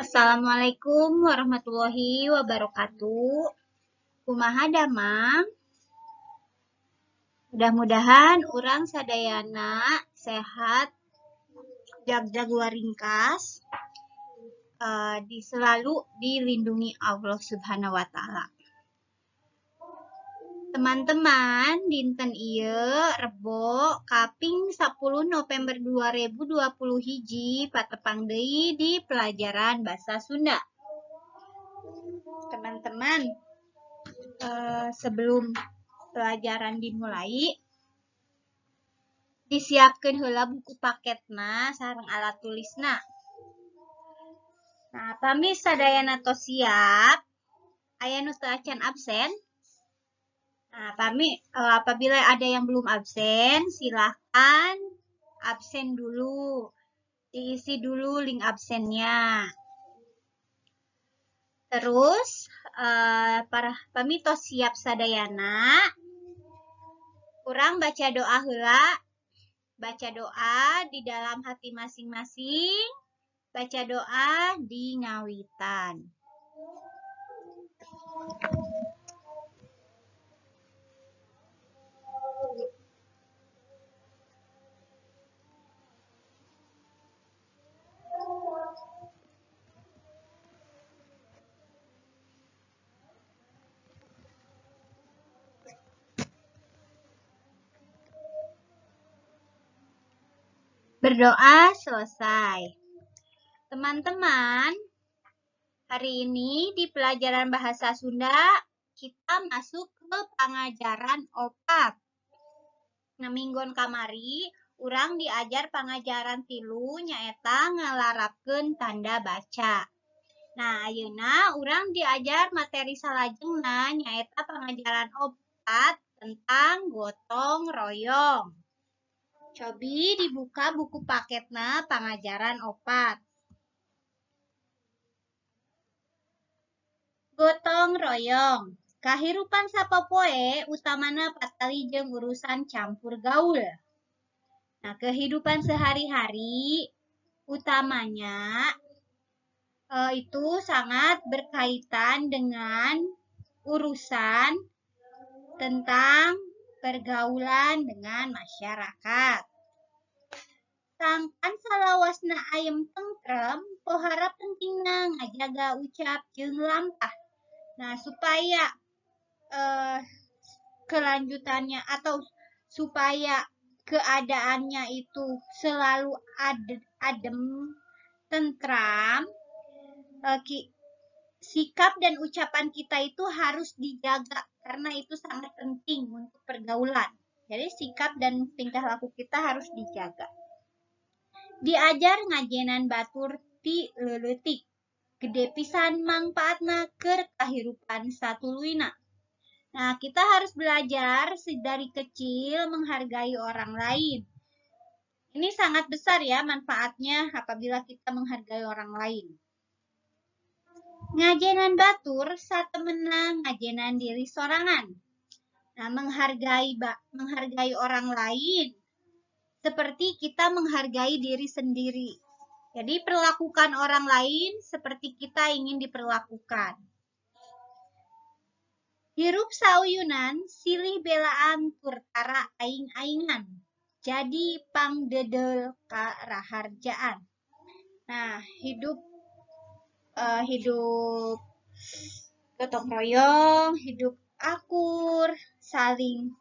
Assalamualaikum warahmatullahi wabarakatuh. Kumaha damang? Mudah-mudahan urang sadayana sehat, jag-jag waringkas, selalu dilindungi Allah Subhanahu wa Ta'ala. Teman-teman, dinten ieu Rebo kaping 10 November 2020 hiji patepang deui di pelajaran Basa Sunda. Teman-teman, sebelum pelajaran dimulai, disiapkeun heula buku paketna sareng alat tulisna. Nah, pami sadayana tos siap, aya nu teu acan absen. Nah, pami apabila ada yang belum absen, silahkan absen dulu. Diisi dulu link absennya. Terus, para pami tos siap sadayana. Urang baca doa heula. Baca doa di dalam hati masing-masing. Baca doa di ngawitan. Berdoa selesai. Teman-teman, hari ini di pelajaran bahasa Sunda kita masuk ke pangajaran 4. Nah, minggon kamari urang diajar pangajaran 3 nyaeta ngalarapkeun tanda baca. Nah, ayeuna urang diajar materi salajengna nyaeta pangajaran 4 tentang gotong royong. Cobi dibuka buku paketna pangajaran 4. Gotong royong. Kahirupan sapopoe utamana patali jeung urusan campur gaul. Nah, kehidupan sehari-hari utamanya itu sangat berkaitan dengan urusan tentang pergaulan dengan masyarakat. Sangkan salawasna ayem tentrem, pohara pentingna ngajaga ucap jeung lampah. Nah, supaya kelanjutannya atau supaya keadaannya itu selalu adem, tentram, sikap dan ucapan kita itu harus dijaga karena itu sangat penting untuk pergaulan. Jadi sikap dan tingkah laku kita harus dijaga. Diajar ngajenan batur ti leuletik. Gede pisan mangpaatna keur kahirupan satuluina. Nah, kita harus belajar dari kecil menghargai orang lain. Ini sangat besar ya manfaatnya apabila kita menghargai orang lain. Ngajenan batur satemena ngajenan diri sorangan. Nah, menghargai orang lain seperti kita menghargai diri sendiri. Jadi perlakukan orang lain seperti kita ingin diperlakukan. Hirup sauyunan silih belaan turtara aing-aingan. Jadi pangdedel karaharjaan. Nah, hidup gotong royong, hidup akur, saling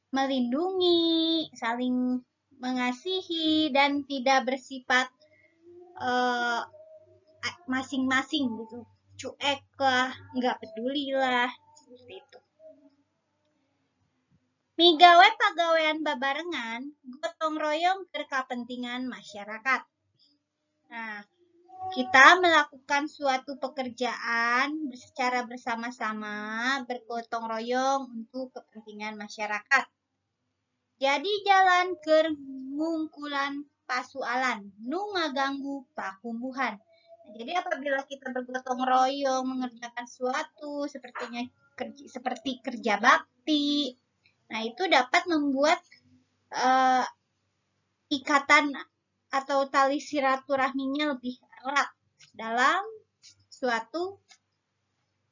melindungi, saling mengasihi, dan tidak bersifat masing-masing gitu. Cuek lah, nggak peduli lah, seperti itu. Migawe pagawean babarengan, gotong royong keur kapentingan masyarakat. Nah, kita melakukan suatu pekerjaan secara bersama-sama, bergotong royong untuk kepentingan masyarakat. Jadi jalan keur ngungkulan pasualan, nu ngaganggu pakumbuhan. Nah, jadi apabila kita bergotong royong mengerjakan suatu seperti kerja bakti, nah itu dapat membuat ikatan atau tali silaturahminya lebih erat dalam suatu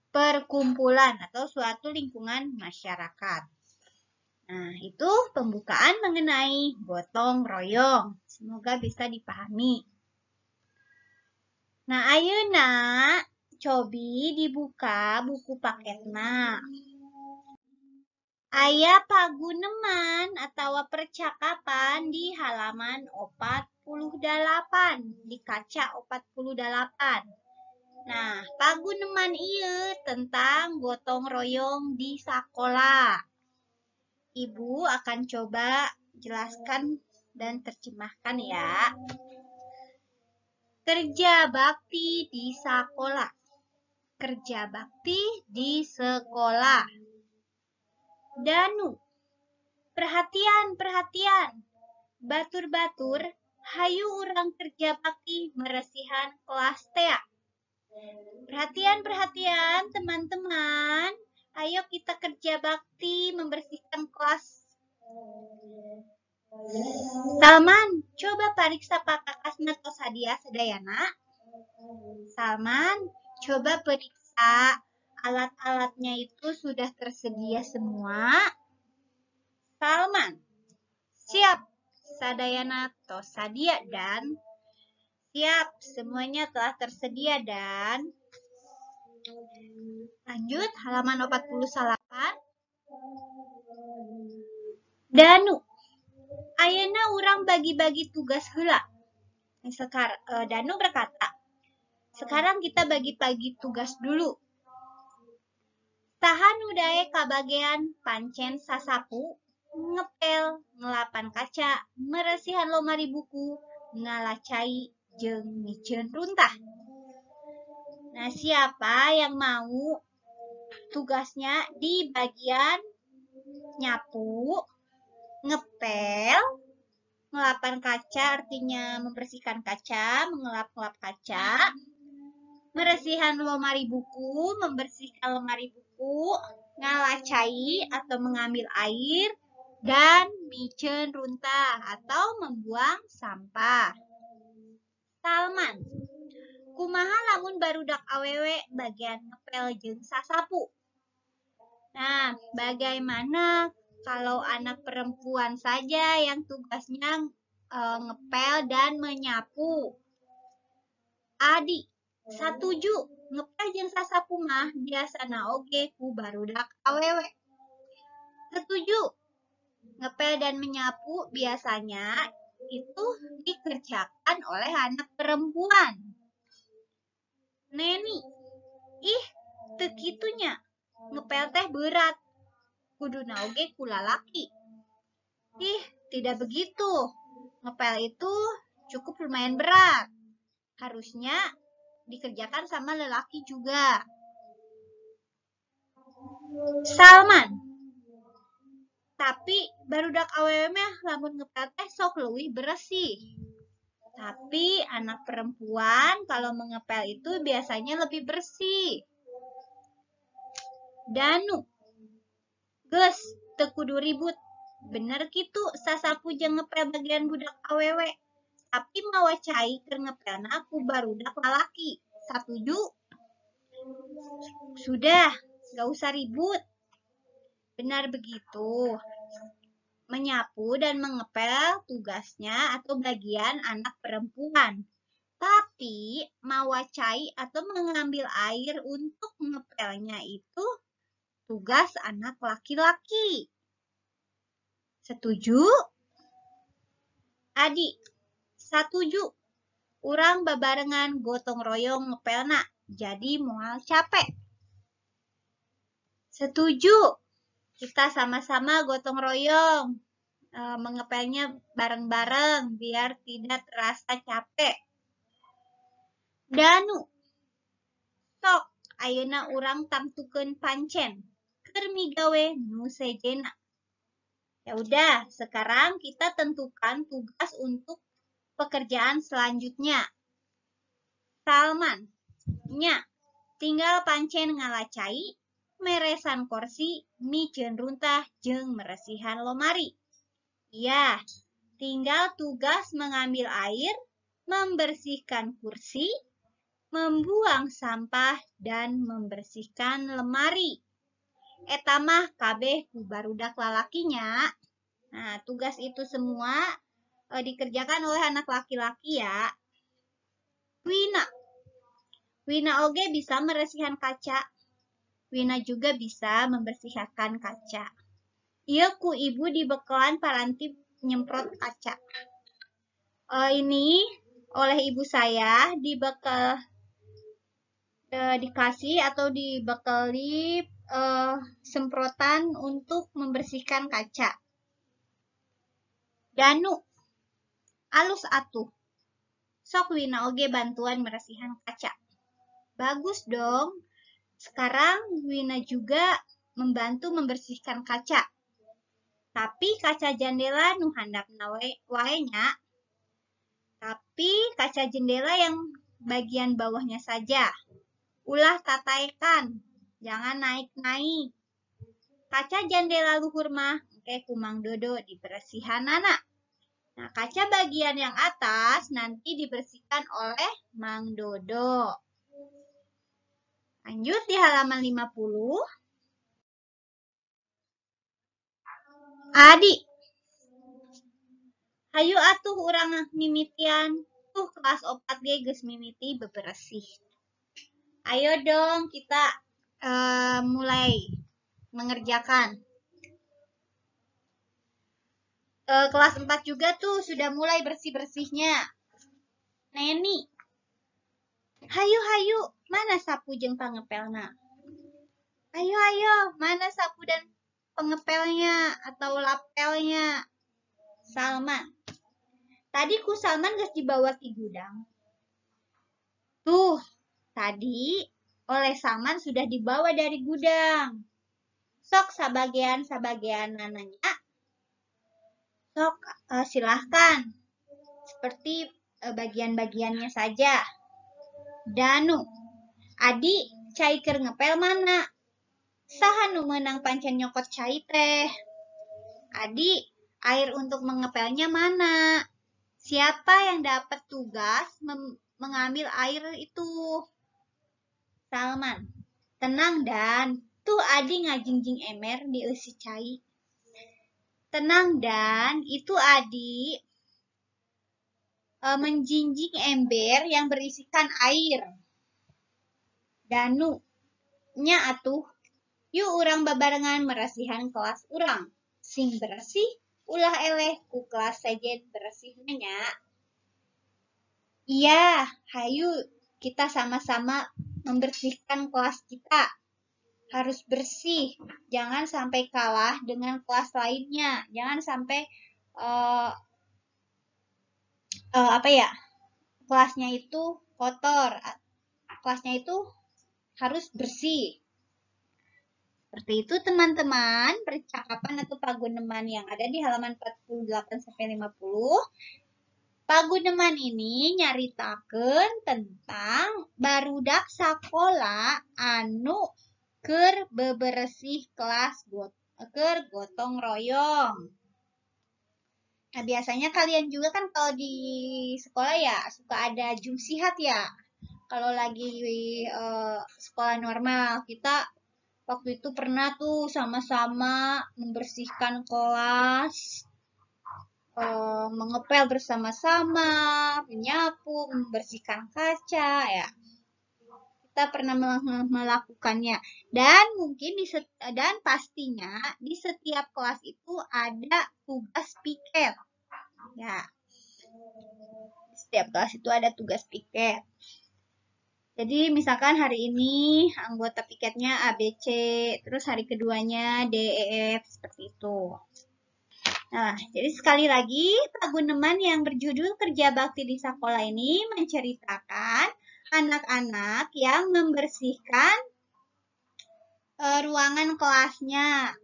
perkumpulan atau suatu lingkungan masyarakat. Nah, itu pembukaan mengenai gotong royong. Semoga bisa dipahami. Nah, ayeuna cobi dibuka buku paketna. Aya paguneman atau percakapan di halaman 48, di kaca 48. Nah, paguneman ieu tentang gotong royong di sekolah. Ibu akan coba jelaskan dan terjemahkan ya. Kerja bakti di sekolah. Kerja bakti di sekolah. Danu. Perhatian, perhatian. Batur-batur, hayu urang kerja bakti meresihan kelas tea. Perhatian, perhatian teman-teman. Ayo kita kerja bakti membersihkan kelas. Salman, coba periksa pakakasna tos hadiah sedayana. Salman, coba periksa alat-alatnya itu sudah tersedia semua. Salman, siap. Sadayana tos sadia dan siap. Semuanya telah tersedia dan lanjut halaman 48. Danu, ayeuna urang bagi-bagi tugas heula. Danu berkata, sekarang kita bagi-bagi tugas dulu. Tahan udae kabagean pancen sasapu, ngepel, ngelapan kaca, meresihan lomari buku, ngalacai, jeung micen runtah. Nah, siapa yang mau tugasnya di bagian nyapu, ngepel, ngelapan kaca artinya membersihkan kaca, mengelap-ngelap kaca, meresihan lemari buku, membersihkan lemari buku, ngalacai atau mengambil air, dan micen runtah atau membuang sampah. Salman, kumaha lamun barudak awewe bagian ngepel jeung sasapu? Nah, bagaimana kalau anak perempuan saja yang tugasnya ngepel dan menyapu? Adi, satuju, ngepel jeung sasapu mah biasana oge ku barudak awewe. Setuju, ngepel dan menyapu biasanya itu dikerjakan oleh anak perempuan. Neni, ih, teu kitunya. Ngepel teh berat. Kuduna oge ku lalaki. Ih, tidak begitu. Ngepel itu cukup lumayan berat. Harusnya dikerjakan sama lelaki juga. Salman, tapi barudak awewe mah lamun ngepel teh sok leuwih bersih. Tapi anak perempuan kalau mengepel itu biasanya lebih bersih. Danu, geus teu kudu ribut. Bener kitu sasapu jeung ngepel bagian budak awewe. Tapi mawa cai keur ngepelna aku barudak lalaki. Satuju? Sudah, gak usah ribut. Benar begitu. Menyapu dan mengepel tugasnya atau bagian anak perempuan. Tapi mawa cai atau mengambil air untuk ngepelnya itu tugas anak laki-laki. Setuju? Adi, satuju. Urang babarengan gotong royong ngepelna, jadi moal capek. Setuju. Kita sama-sama gotong royong. Mengepelnya bareng-bareng biar tidak terasa capek. Danu, sok ayeuna urang tamtukeun pancen. Keur migawe nu sejena. Ya udah, sekarang kita tentukan tugas untuk pekerjaan selanjutnya. Salman, nya, tinggal pancen ngalacai, meresan kursi, micen runtah, jeung meresihan lomari. Ya, tinggal tugas mengambil air, membersihkan kursi, membuang sampah, dan membersihkan lemari. Eta mah kabeh ku barudak lalakinya. Nah, tugas itu semua dikerjakan oleh anak laki-laki ya. Wina oge bisa meresihkan kaca. Wina juga bisa membersihkan kaca. Ieu ku ibu dibekalan paranti nyemprot kaca. Ini oleh ibu saya dikasih atau dibekali semprotan untuk membersihkan kaca. Danu, alus atuh. Sok wina oge bantuan meresihkan kaca. Bagus dong. Sekarang wina juga membantu membersihkan kaca. Tapi kaca jendela nu handapna wae nya. Tapi kaca jendela yang bagian bawahnya saja. Ulah tataekan, jangan naik-naik. Kaca jendela luhur mah engke ku Mang Dodo diberesihanana. Nah, kaca bagian yang atas nanti dibersihkan oleh Mang Dodo. Lanjut di halaman 50. Adi, hayu atuh urang mimitian. Tuh kelas 4 ge geus mimiti beberesih. Ayo dong kita mulai mengerjakan. Kelas 4 juga tuh sudah mulai bersih-bersihnya. Neni, hayu, mana sapu jeung pangepelna? Ayo, mana sapu dan pengepelnya atau lapelnya? Salman. Tadi ku Salman geus dibawa ti gudang. Tuh, tadi oleh Salman sudah dibawa dari gudang. Sok sabagian nananya. Sok silahkan. Seperti bagian-bagiannya saja. Danu, Adi cai keur ngepel mana? Saha nu meunang pancen nyokot cai teh? Adi, air untuk mengepelnya mana? Siapa yang dapat tugas mengambil air itu? Salman. Tenang Dan, tuh Adi ngajingjing emer dieusi cai. Tenang Dan, itu Adi menjinjing ember yang berisikan air. Danu, nya atuh, yuk urang babarengan merasihan kelas urang. Sing bersih, ulah eleh ku kelas sejen bersihnya nya. Iya, hayu kita sama-sama membersihkan kelas kita. Harus bersih, jangan sampai kalah dengan kelas lainnya. Jangan sampai kelasnya itu kotor. Kelasnya itu harus bersih. Seperti itu teman-teman, percakapan atau paguneman yang ada di halaman 48-50. Paguneman ini nyaritakeun tentang barudak sakola anu keur beberesih kelas keur gotong royong. Nah, biasanya kalian juga kan kalau di sekolah ya suka ada jumsihat ya. Kalau lagi sekolah normal, kita waktu itu pernah tuh sama-sama membersihkan kelas, mengepel bersama-sama, menyapu, membersihkan kaca ya. Kita pernah melakukannya. Dan mungkin dan pastinya di setiap kelas itu ada tugas piket. Ya. Di setiap kelas itu ada tugas piket. Jadi misalkan hari ini anggota piketnya ABC, terus hari keduanya DEF, seperti itu. Nah, jadi sekali lagi paguneman yang berjudul Kerja Bakti di Sekolah ini menceritakan anak-anak yang membersihkan ruangan kelasnya.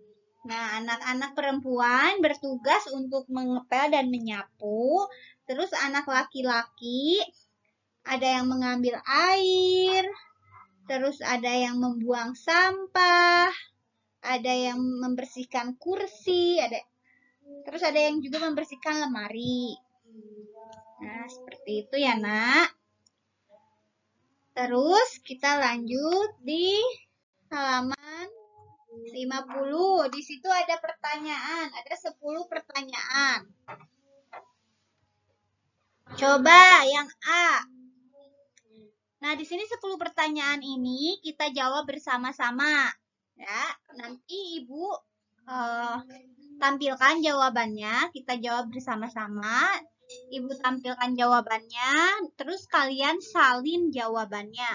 Nah, anak-anak perempuan bertugas untuk mengepel dan menyapu, terus anak laki-laki ada yang mengambil air, terus ada yang membuang sampah, ada yang membersihkan kursi, terus ada yang juga membersihkan lemari. Nah, seperti itu ya, Nak. Terus kita lanjut di halaman 50. Di situ ada pertanyaan, ada 10 pertanyaan. Coba yang A. Nah, di sini 10 pertanyaan ini kita jawab bersama-sama. Ya, nanti Ibu tampilkan jawabannya, kita jawab bersama-sama. Ibu tampilkan jawabannya, terus kalian salin jawabannya.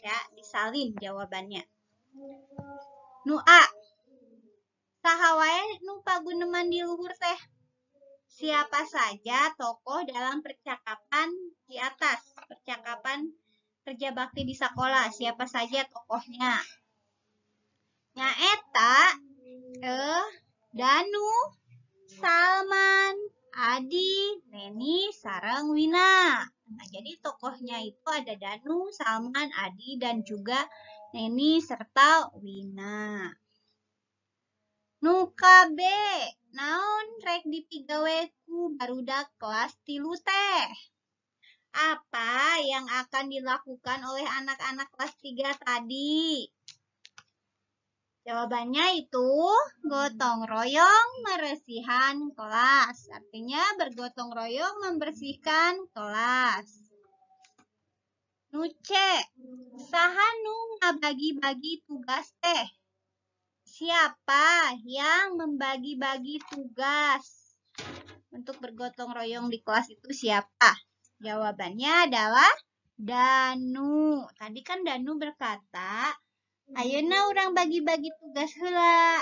Ya, disalin jawabannya. Nu A. Saha wae nu paguneman di luhur teh? Siapa saja tokoh dalam percakapan di atas? Percakapan kerja bakti di sekolah, siapa saja tokohnya? Nyaeta Danu, Salman, Adi, Neni, sareng Wina. Nah, jadi tokohnya itu ada Danu, Salman, Adi, dan juga Neni serta Wina. Nu kabe, naon rek dipigawe ku barudak kelas 3 teh? Apa yang akan dilakukan oleh anak-anak kelas 3 tadi? Jawabannya itu gotong royong meresihan kelas. Artinya bergotong royong membersihkan kelas. Nu C, saha nu ngabagi-bagi tugas teh? Siapa yang membagi-bagi tugas? Untuk bergotong royong di kelas itu siapa? Jawabannya adalah Danu. Tadi kan Danu berkata, ayeuna urang bagi-bagi tugas heula.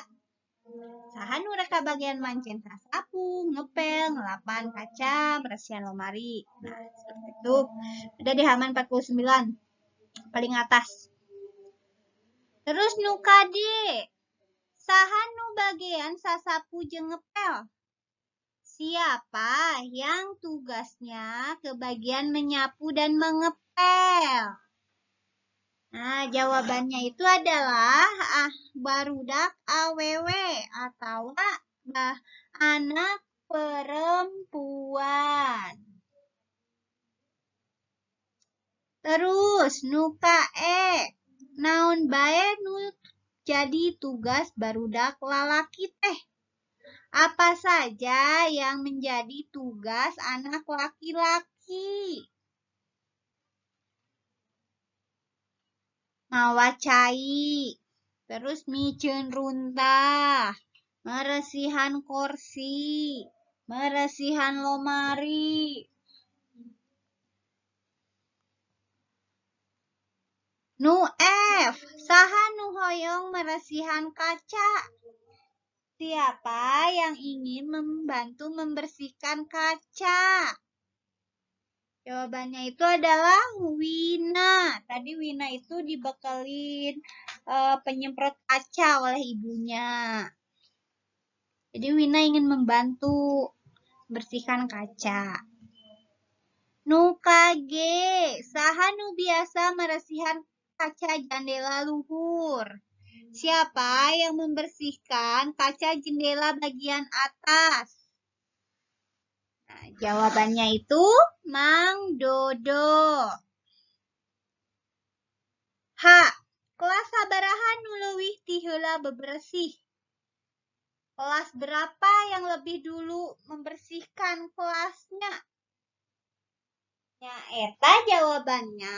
Saha nu rek kabagian mancen sasapu, ngepel, ngelapan kaca, bersihan lemari. Nah, seperti itu. Ada di halaman 49, paling atas. Terus nu kade, saha nu bagian sasapu jeung ngepel? Siapa yang tugasnya kebagian menyapu dan mengepel? Nah, jawabannya itu adalah barudak awewe atau anak perempuan. Terus nu kae, naon bae nu jadi tugas barudak lalaki teh? Apa saja yang menjadi tugas anak laki-laki? Mawa cai, terus micen runtah, meresihan kursi, meresihan lomari. Nu F, saha nu hoyong meresihan kaca? Siapa yang ingin membantu membersihkan kaca? Jawabannya itu adalah Wina. Tadi Wina itu dibekelin penyemprot kaca oleh ibunya. Jadi Wina ingin membantu bersihkan kaca. Nu kage, saha nu biasa meresihan kaca jendela luhur? Siapa yang membersihkan kaca jendela bagian atas? Nah, jawabannya itu Mang Dodo. H. Kelas sabaraha nu leuwih ti heula bebersih? Kelas berapa yang lebih dulu membersihkan kelasnya? Ya, eta jawabannya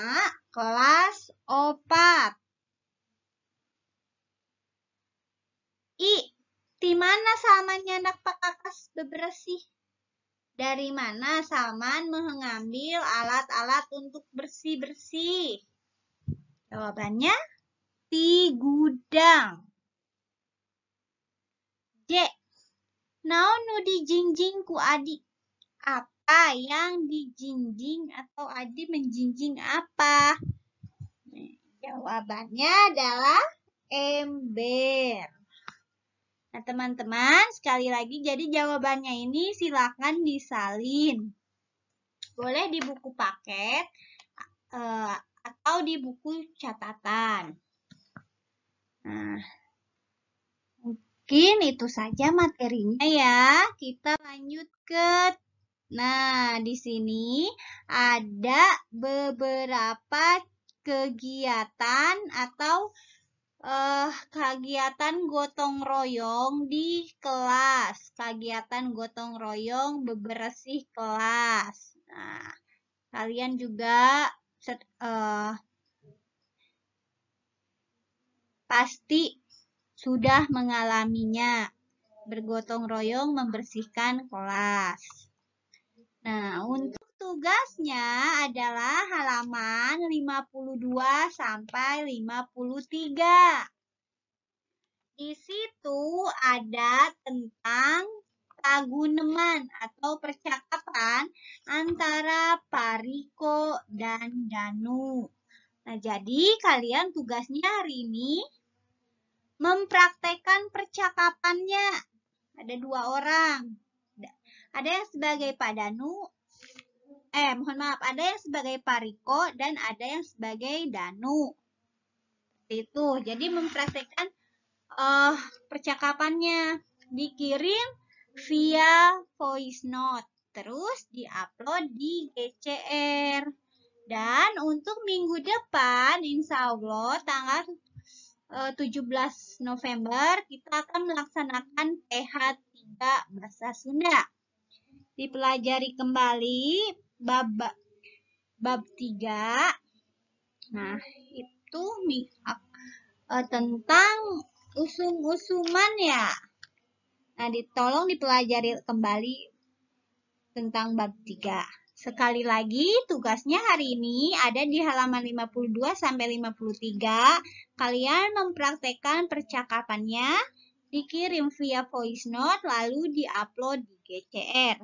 kelas 4. I. Di mana Salman nyandak pakakas bebersih? Dari mana Salman mengambil alat-alat untuk bersih-bersih? Jawabannya di gudang. J. Naon nu dijingjing ku Adi? Apa yang dijingjing atau Adi menjingjing apa? Jawabannya adalah ember. Nah, teman-teman, sekali lagi, jadi jawabannya ini silakan disalin. Boleh di buku paket atau di buku catatan. Nah, mungkin itu saja materinya ya. Kita lanjut ke di sini ada beberapa kegiatan atau kegiatan gotong royong di kelas, kegiatan gotong royong bebersih kelas. Nah, kalian juga pasti sudah mengalaminya, bergotong royong membersihkan kelas. Nah, untuk tugasnya adalah halaman 52 sampai 53. Di situ ada tentang paguneman atau percakapan antara Pariko dan Danu. Nah, jadi kalian tugasnya hari ini mempraktekkan percakapannya. Ada 2 orang. Ada yang sebagai Pak Danu, ada yang sebagai Pariko dan ada yang sebagai Danu. Itu. Jadi mempraktekkan percakapannya, dikirim via voice note, terus diupload di GCR. Dan untuk minggu depan, insya Allah tanggal 17 November, kita akan melaksanakan PH3 Bahasa Sunda. Dipelajari kembali bab 3. Nah, itu tentang usum-usuman ya. Nah, tolong dipelajari kembali tentang bab 3. Sekali lagi, tugasnya hari ini ada di halaman 52 sampai 53. Kalian mempraktekkan percakapannya, dikirim via voice note, lalu diupload di GCR.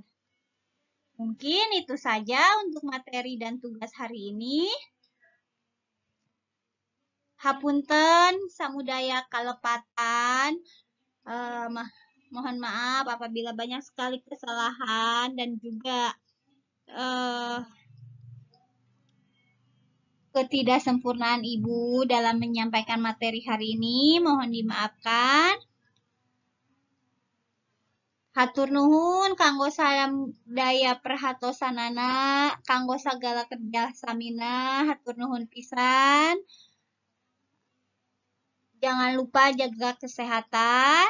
Mungkin itu saja untuk materi dan tugas hari ini. Hapunten, samudaya kalepatan. Mohon maaf apabila banyak sekali kesalahan dan juga ketidaksempurnaan Ibu dalam menyampaikan materi hari ini. Mohon dimaafkan. Hatur nuhun kanggo sadaya perhatosanana, kanggo sagala kerja samina, hatur nuhun pisan. Jangan lupa jaga kesehatan.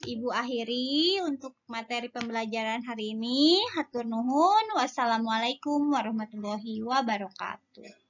Ibu akhiri untuk materi pembelajaran hari ini. Hatur nuhun. Wassalamualaikum warahmatullahi wabarakatuh.